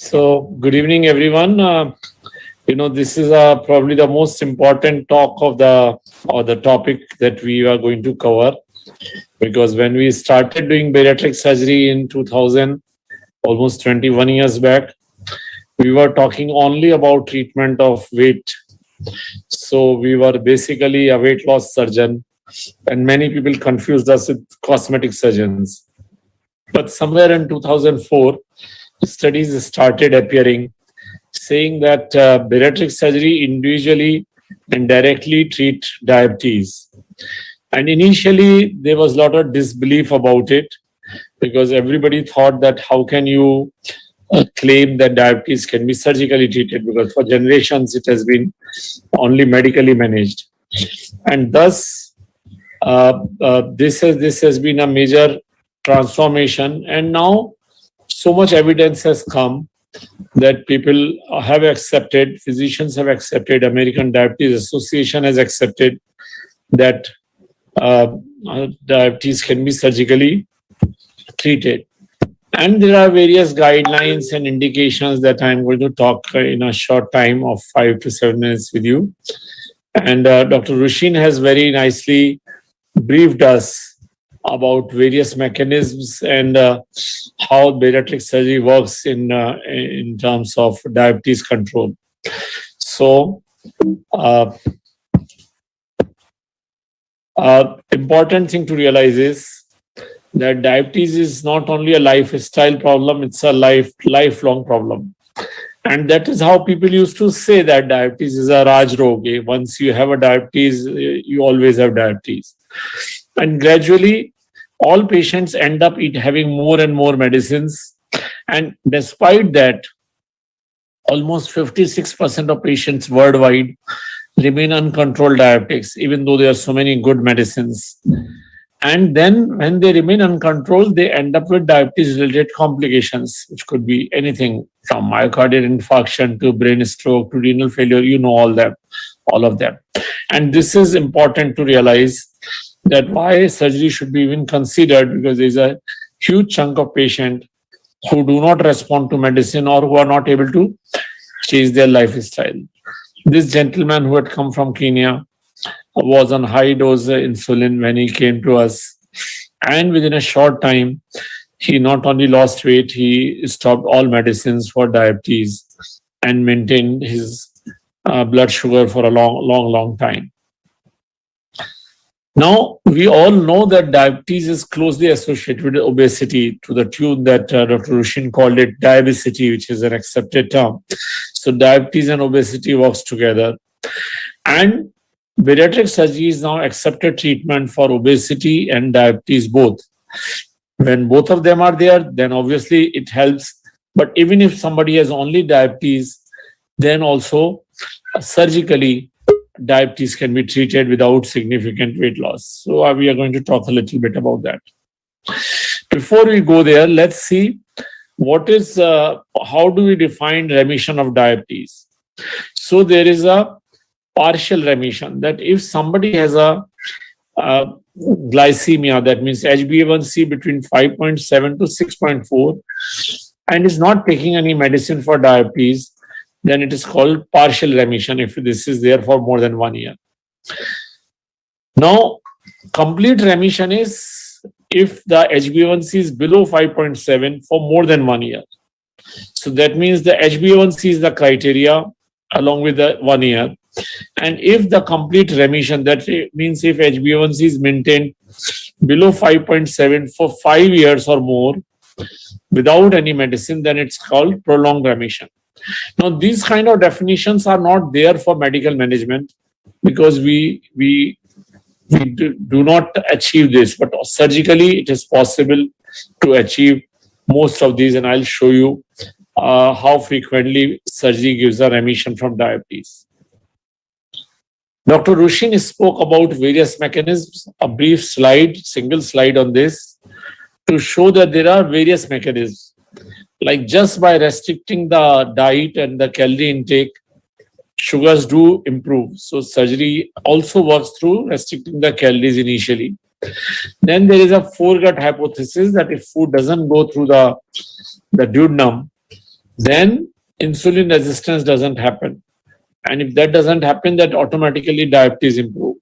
So, good evening, everyone. This is probably the most important talk of the topic that we are going to cover, because when we started doing bariatric surgery in 2000, almost 21 years back, we were talking only about treatment of weight. So we were basically a weight loss surgeon, and many people confused us with cosmetic surgeons. But somewhere in 2004, studies started appearing saying that bariatric surgery individually and directly treat diabetes. And initially, there was a lot of disbelief about it, because everybody thought that how can you claim that diabetes can be surgically treated, because for generations it has been only medically managed. And thus, this has been a major transformation. And now so much evidence has come that people have accepted, physicians have accepted, American Diabetes Association has accepted that diabetes can be surgically treated. And there are various guidelines and indications that I'm going to talk in a short time of 5 to 7 minutes with you. And Dr. Rushin has very nicely briefed us about various mechanisms and how bariatric surgery works in terms of diabetes control. So, important thing to realize is that diabetes is not only a lifestyle problem; it's a lifelong problem. And that is how people used to say that diabetes is a Raj Rog. Once you have a diabetes, you always have diabetes. And gradually, all patients end up having more and more medicines. And despite that, almost 56% of patients worldwide remain uncontrolled diabetics, even though there are so many good medicines. And then when they remain uncontrolled, they end up with diabetes-related complications, which could be anything from myocardial infarction to brain stroke to renal failure, all of them. And this is important to realize, that why surgery should be even considered, because there is a huge chunk of patients who do not respond to medicine or who are not able to change their lifestyle. This gentleman who had come from Kenya was on high dose insulin when he came to us, and within a short time, he not only lost weight, he stopped all medicines for diabetes and maintained his blood sugar for a long time. Now, we all know that diabetes is closely associated with obesity, to the tune that Dr. Rushin called it diabesity, which is an accepted term. So diabetes and obesity works together. And bariatric surgery is now accepted treatment for obesity and diabetes both. When both of them are there, then obviously it helps. But even if somebody has only diabetes, then also surgically, diabetes can be treated without significant weight loss. So we are going to talk a little bit about that. Before we go there, let's see how do we define remission of diabetes? So there is a partial remission, that if somebody has a glycemia, that means HbA1c between 5.7 to 6.4, and is not taking any medicine for diabetes, then it is called partial remission if this is there for more than 1 year. Now, complete remission is if the HbA1c is below 5.7 for more than 1 year. So that means the HbA1c is the criteria along with the 1 year. And if the complete remission, that means if HbA1c is maintained below 5.7 for 5 years or more without any medicine, then it's called prolonged remission. Now, these kind of definitions are not there for medical management, because we do not achieve this, but surgically it is possible to achieve most of these, and I'll show you how frequently surgery gives a remission from diabetes. Dr. Rushin spoke about various mechanisms, a brief single slide on this, to show that there are various mechanisms. Like just by restricting the diet and the calorie intake, sugars do improve. So surgery also works through restricting the calories initially. Then there is a foregut hypothesis that if food doesn't go through the duodenum, then insulin resistance doesn't happen. And if that doesn't happen, that automatically diabetes improve.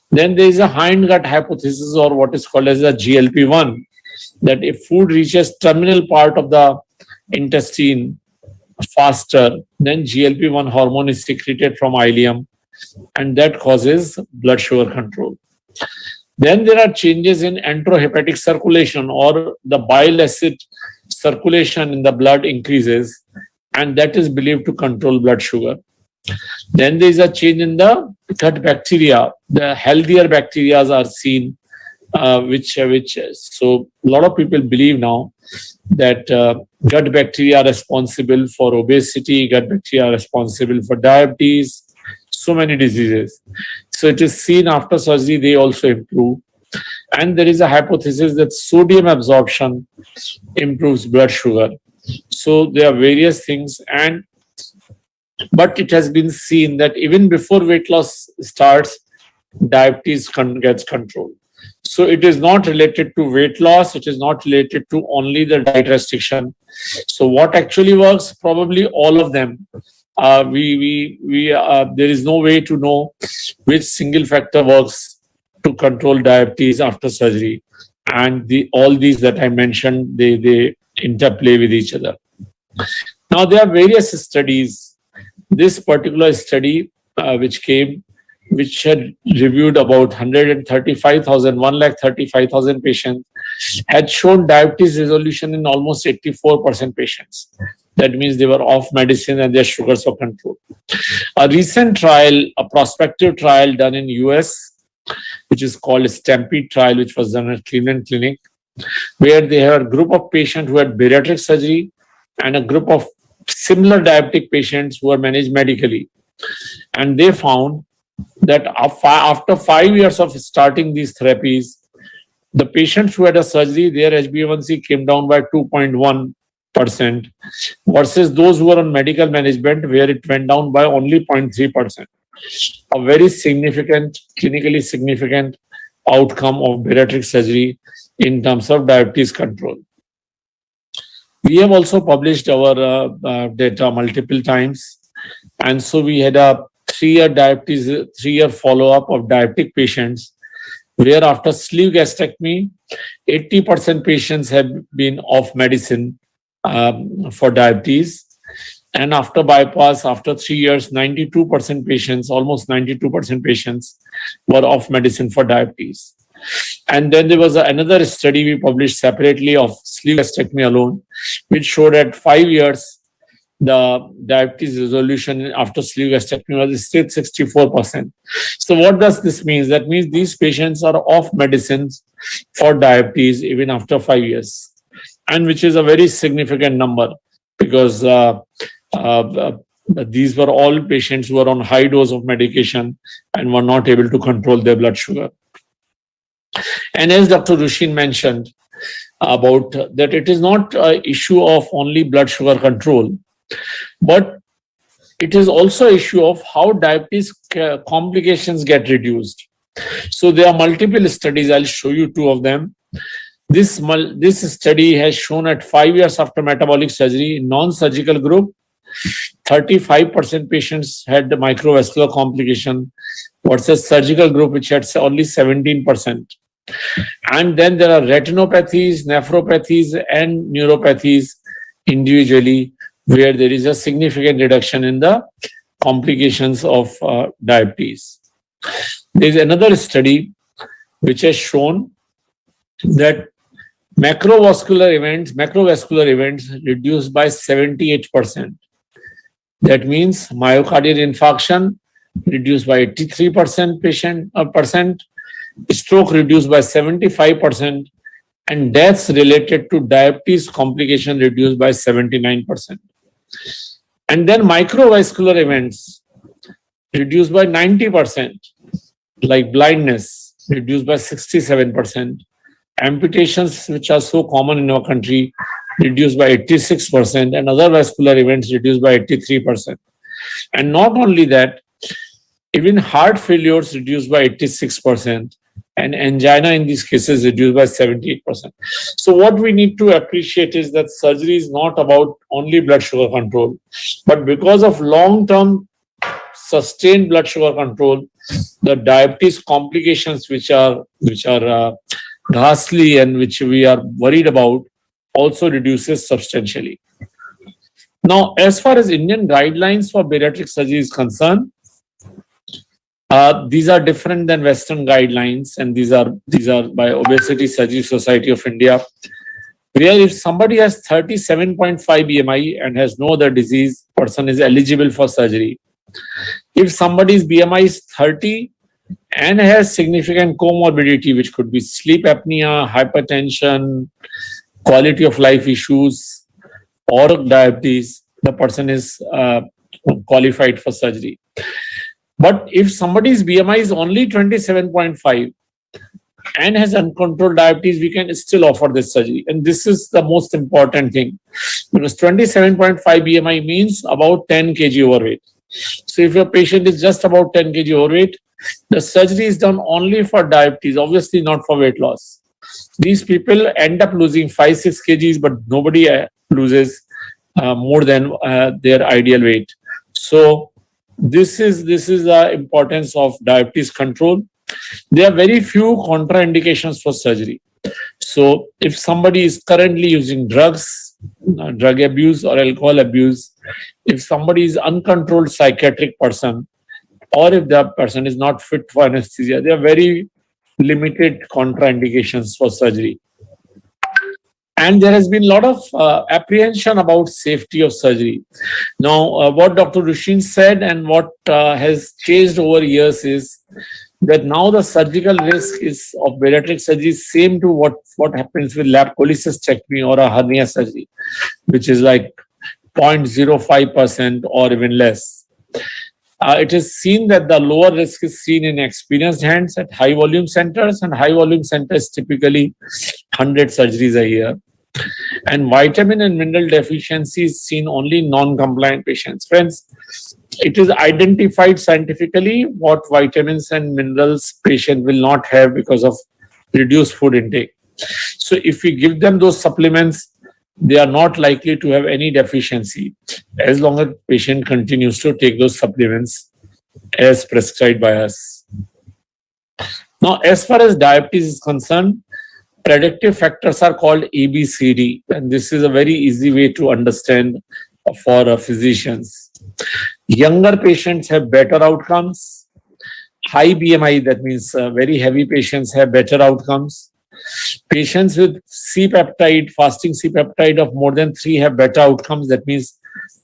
Then there is a hindgut hypothesis, or what is called as a GLP-1, that if food reaches terminal part of the intestine faster, then GLP-1 hormone is secreted from ileum, and that causes blood sugar control. Then there are changes in enterohepatic circulation, or the bile acid circulation in the blood increases, and that is believed to control blood sugar. Then there is a change in the gut bacteria. The healthier bacteria are seen, which so a lot of people believe now that gut bacteria are responsible for obesity, gut bacteria are responsible for diabetes, so many diseases. So it is seen after surgery, they also improve. And there is a hypothesis that sodium absorption improves blood sugar. So there are various things, but it has been seen that even before weight loss starts, diabetes gets controlled. So it is not related to weight loss. It is not related to only the diet restriction. So what actually works? Probably all of them. There is no way to know which single factor works to control diabetes after surgery. And all these that I mentioned, they interplay with each other. Now there are various studies. This particular study, which had reviewed about 135,000 patients, had shown diabetes resolution in almost 84% patients. That means they were off medicine and their sugars were controlled. A recent trial, a prospective trial done in US, which is called a Stampede trial, which was done at Cleveland Clinic, where they have a group of patients who had bariatric surgery and a group of similar diabetic patients who are managed medically. And they found that after 5 years of starting these therapies, the patients who had a surgery, their HbA1c came down by 2.1% versus those who were on medical management, where it went down by only 0.3%. A very significant, clinically significant outcome of bariatric surgery in terms of diabetes control. We have also published our data multiple times. And so we had a 3-year follow-up of diabetic patients, where after sleeve gastrectomy, 80% patients have been off medicine for diabetes. And after bypass, after 3 years, 92% patients, almost 92% patients were off medicine for diabetes. And then there was another study we published separately of sleeve gastrectomy alone, which showed at 5 years, the diabetes resolution after sleeve gastrectomy was still 64%. So what does this mean? That means these patients are off medicines for diabetes even after 5 years, and which is a very significant number, because these were all patients who were on high dose of medication and were not able to control their blood sugar. And as Dr. Rushin mentioned about that, it is not an issue of only blood sugar control, but it is also an issue of how diabetes complications get reduced. So there are multiple studies. I'll show you 2 of them. This study has shown at 5 years after metabolic surgery, in non-surgical group, 35% patients had microvascular complication versus surgical group, which had only 17%. And then there are retinopathies, nephropathies, and neuropathies individually, where there is a significant reduction in the complications of diabetes. There is another study which has shown that macrovascular events reduced by 78%. That means myocardial infarction reduced by 83%, stroke reduced by 75%, and deaths related to diabetes complication reduced by 79%. And then microvascular events reduced by 90%, like blindness reduced by 67%, amputations, which are so common in our country, reduced by 86%, and other vascular events reduced by 83%. And not only that, even heart failures reduced by 86%, and angina in these cases reduced by 78%. So what we need to appreciate is that surgery is not about only blood sugar control, but because of long-term sustained blood sugar control, the diabetes complications which are ghastly and which we are worried about also reduces substantially. Now, as far as Indian guidelines for bariatric surgery is concerned, these are different than Western guidelines, and these are by Obesity Surgery Society of India, where if somebody has 37.5 BMI and has no other disease, person is eligible for surgery. If somebody's BMI is 30 and has significant comorbidity, which could be sleep apnea, hypertension, quality of life issues, or diabetes, the person is qualified for surgery. But if somebody's BMI is only 27.5 and has uncontrolled diabetes, we can still offer this surgery. And this is the most important thing, because 27.5 BMI means about 10 kg overweight. So if your patient is just about 10 kg overweight, the surgery is done only for diabetes, obviously not for weight loss. These people end up losing 5-6 kgs, but nobody loses more than their ideal weight. So this is the importance of diabetes control. There are very few contraindications for surgery. So if somebody is currently using drugs, drug abuse or alcohol abuse, if somebody is uncontrolled psychiatric person, or if the person is not fit for anesthesia, there are very limited contraindications for surgery. And there has been a lot of apprehension about safety of surgery. Now, what Dr. Rushin said and what has changed over years is that now the surgical risk is of bariatric surgery is same to what happens with lap cholecystectomy or a hernia surgery, which is like 0.05% or even less. It is seen that the lower risk is seen in experienced hands at high volume centers, and high volume centers typically 100 surgeries a year. And vitamin and mineral deficiency is seen only in non-compliant patients. Friends, it is identified scientifically what vitamins and minerals patient will not have because of reduced food intake. So if we give them those supplements, they are not likely to have any deficiency as long as patient continues to take those supplements as prescribed by us. Now, as far as diabetes is concerned, predictive factors are called ABCD, and this is a very easy way to understand for physicians. Younger patients have better outcomes. High BMI, that means very heavy patients, have better outcomes. Patients with C-peptide, fasting C-peptide of more than 3 have better outcomes. That means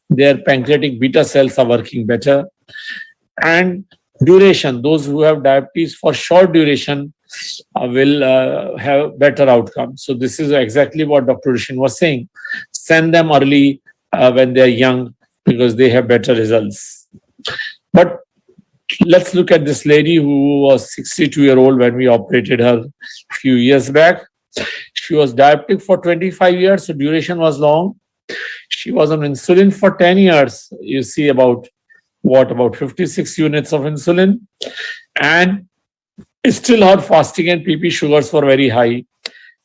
their pancreatic beta cells are working better. And duration, those who have diabetes for short duration will have better outcomes. So this is exactly what Dr. Rushin was saying. Send them early when they're young because they have better results. But let's look at this lady who was 62-year-old when we operated her a few years back. She was diabetic for 25 years, so duration was long. She was on insulin for 10 years. You see about 56 units of insulin. And still her fasting and PP sugars were very high.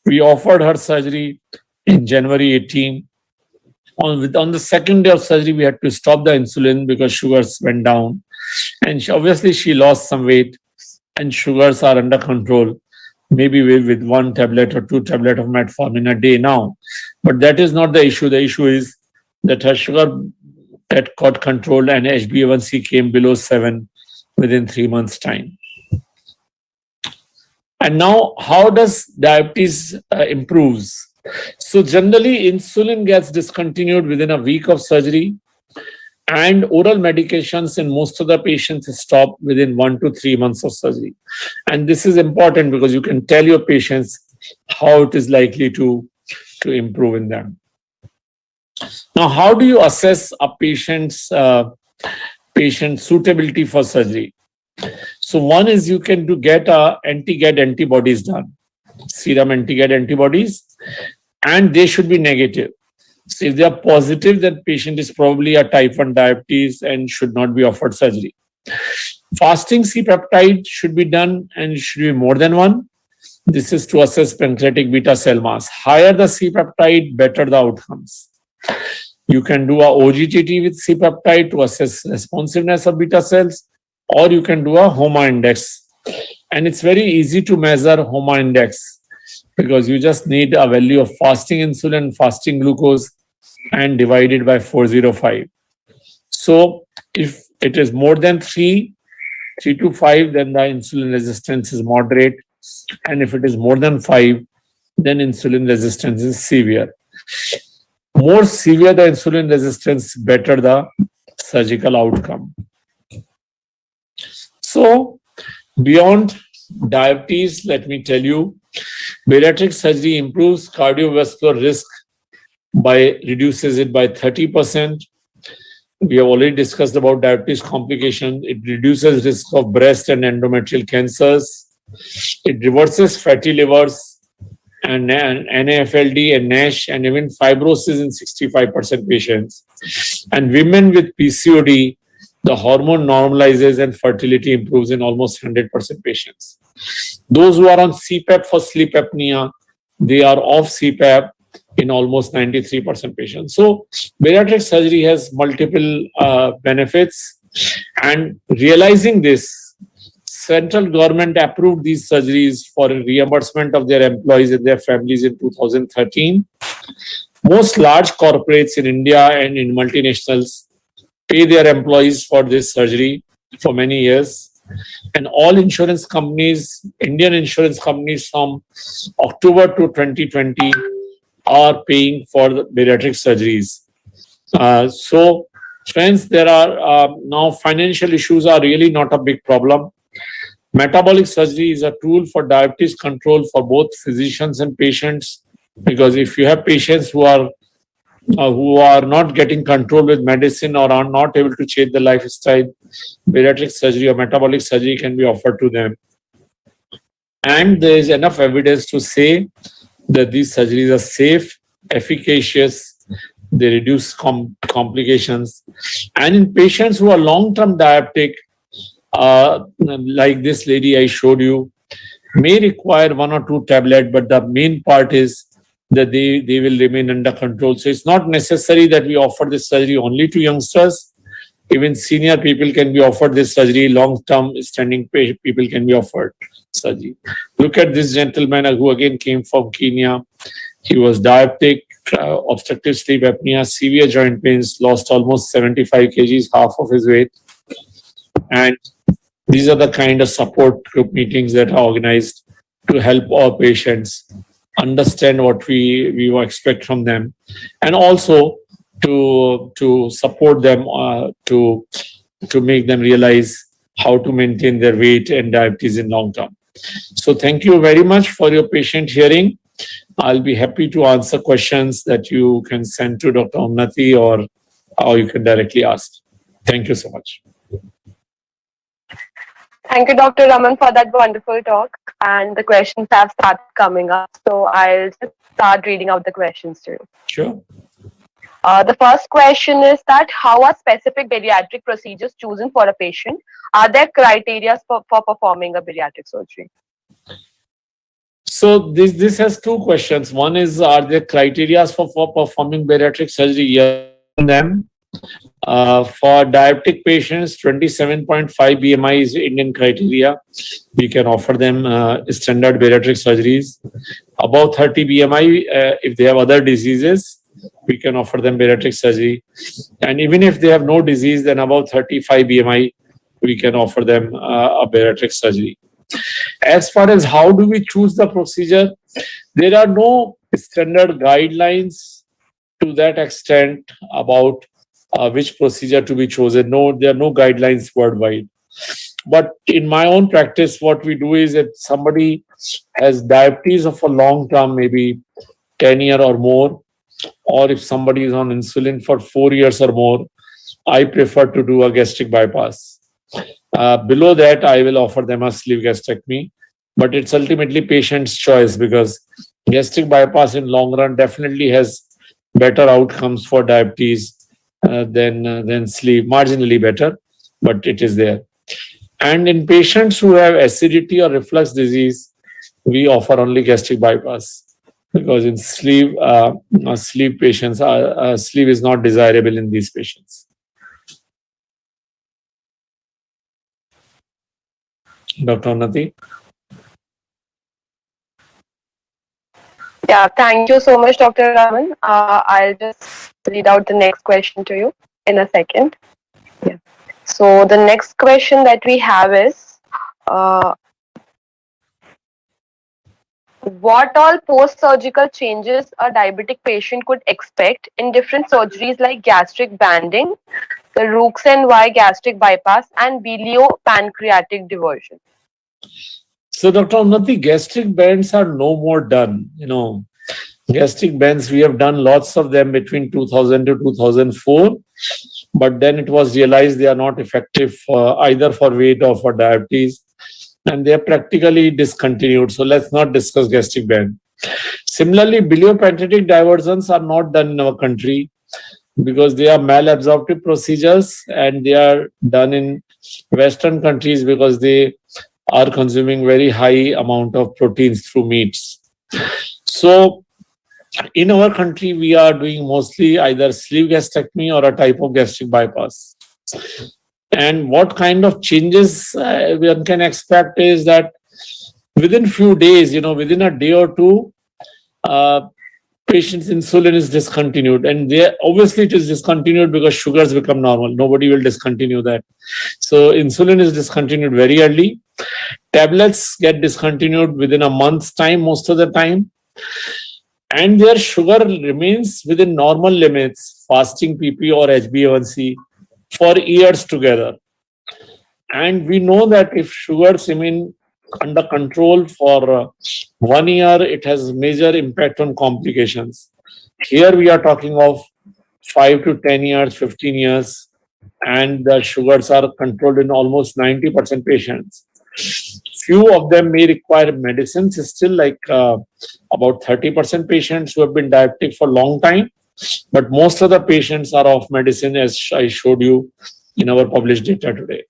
We offered her surgery in January 18. On the second day of surgery, we had to stop the insulin because sugars went down. And obviously she lost some weight and sugars are under control, maybe with 1 tablet or 2 tablets of metformin a day now. But that is not the issue. The issue is that her sugar that got controlled and HbA1c came below 7 within 3 months' time. And now, how does diabetes improves? So generally, insulin gets discontinued within a week of surgery, and oral medications in most of the patients stop within 1 to 3 months of surgery. And this is important because you can tell your patients how it is likely to improve in them. Now, how do you assess a patient's suitability for surgery? So one is you can get anti-GAD antibodies done, serum anti-GAD antibodies, and they should be negative. So if they are positive, then patient is probably a type 1 diabetes and should not be offered surgery. Fasting C-peptide should be done, and it should be more than one. This is to assess pancreatic beta cell mass. Higher the C-peptide, better the outcomes. You can do a OGTT with C-peptide to assess responsiveness of beta cells, or you can do a HOMA index. And it's very easy to measure HOMA index because you just need a value of fasting insulin, fasting glucose, and divide it by 405. So if it is more than 3 to 5, then the insulin resistance is moderate. And if it is more than 5, then insulin resistance is severe. More severe the insulin resistance, better the surgical outcome. So, beyond diabetes, let me tell you, bariatric surgery improves cardiovascular risk reduces it by 30%. We have already discussed about diabetes complications. It reduces risk of breast and endometrial cancers. It reverses fatty livers and NAFLD and NASH and even fibrosis in 65% patients. And women with PCOD, the hormone normalizes and fertility improves in almost 100% patients. Those who are on CPAP for sleep apnea, they are off CPAP in almost 93% patients. So bariatric surgery has multiple benefits, and realizing this, central government approved these surgeries for reimbursement of their employees and their families in 2013. Most large corporates in India and in multinationals pay their employees for this surgery for many years. And all insurance companies, Indian insurance companies from October to 2020 are paying for the bariatric surgeries. So friends, there are now financial issues are really not a big problem. Metabolic surgery is a tool for diabetes control for both physicians and patients, because if you have patients who are not getting control with medicine or are not able to change the lifestyle, bariatric surgery or metabolic surgery can be offered to them. And there is enough evidence to say that these surgeries are safe, efficacious, they reduce complications. And in patients who are long-term diabetic, like this lady I showed you, may require 1 or 2 tablets, but the main part is that they will remain under control. So it's not necessary that we offer this surgery only to youngsters. Even senior people can be offered this surgery. Long-term standing people can be offered surgery. Look at this gentleman who again came from Kenya. He was diabetic, obstructive sleep apnea, severe joint pains, lost almost 75 kgs, half of his weight. And these are the kind of support group meetings that are organized to help our patients understand what we expect from them, and also to support them to make them realize how to maintain their weight and diabetes in long term. So thank you very much for your patient hearing. I'll be happy to answer questions that you can send to Dr. Unnati or you can directly ask. Thank you so much. Thank you, Dr. Raman, for that wonderful talk. And the questions have started coming up. So I'll just start reading out the questions to you. Sure. The first question is that how are specific bariatric procedures chosen for a patient? Are there criteria for performing a bariatric surgery? So this has 2 questions. One is, are there criteria for performing bariatric surgery? Yes, them. For diabetic patients, 27.5 BMI is Indian criteria. We can offer them standard bariatric surgeries. Above 30 BMI, if they have other diseases, we can offer them bariatric surgery. And even if they have no disease, then above 35 BMI, we can offer them a bariatric surgery. As far as how do we choose the procedure, there are no standard guidelines to that extent about which procedure to be chosen. No, there are no guidelines worldwide. But in my own practice, what we do is if somebody has diabetes of a long term, maybe 10 years or more, or if somebody is on insulin for 4 years or more, I prefer to do a gastric bypass. Below that, I will offer them a sleeve gastrectomy. But it's ultimately patient's choice, because gastric bypass in long run definitely has better outcomes for diabetes than sleeve, marginally better, but it is there. And in patients who have acidity or reflux disease, we offer only gastric bypass because in sleeve patients, sleeve is not desirable in these patients. Dr. Unnati? Yeah, thank you so much, Dr. Raman. I'll just read out the next question to you in a second. Yeah. So the next question that we have is, what all post-surgical changes a diabetic patient could expect in different surgeries like gastric banding, the Roux-en-Y gastric bypass, and bilio-pancreatic diversion? So, Dr. Unnati, gastric bends are no more done. Gastric bends, we have done lots of them between 2000 to 2004, but then it was realized they are not effective either for weight or for diabetes, and they are practically discontinued. So let's not discuss gastric band. Similarly, biliopancreatic diversions are not done in our country because they are malabsorptive procedures and they are done in Western countries because they are consuming very high amount of proteins through meats. So in our country, we are doing mostly either sleeve gastrectomy or a type of gastric bypass. And what kind of changes one can expect is that within few days, within a day or two, patient's insulin is discontinued. And obviously it is discontinued because sugars become normal. Nobody will discontinue that. So insulin is discontinued very early. Tablets get discontinued within a month's time, most of the time. And their sugar remains within normal limits, fasting PP or HbA1c, for years together. And we know that if sugars remain under control for 1 year, it has major impact on complications. Here we are talking of 5 to 10 years, 15 years, and the sugars are controlled in almost 90% patients. Few of them may require medicines still, like about 30% patients who have been diabetic for a long time, but most of the patients are off medicine, as I showed you in our published data today.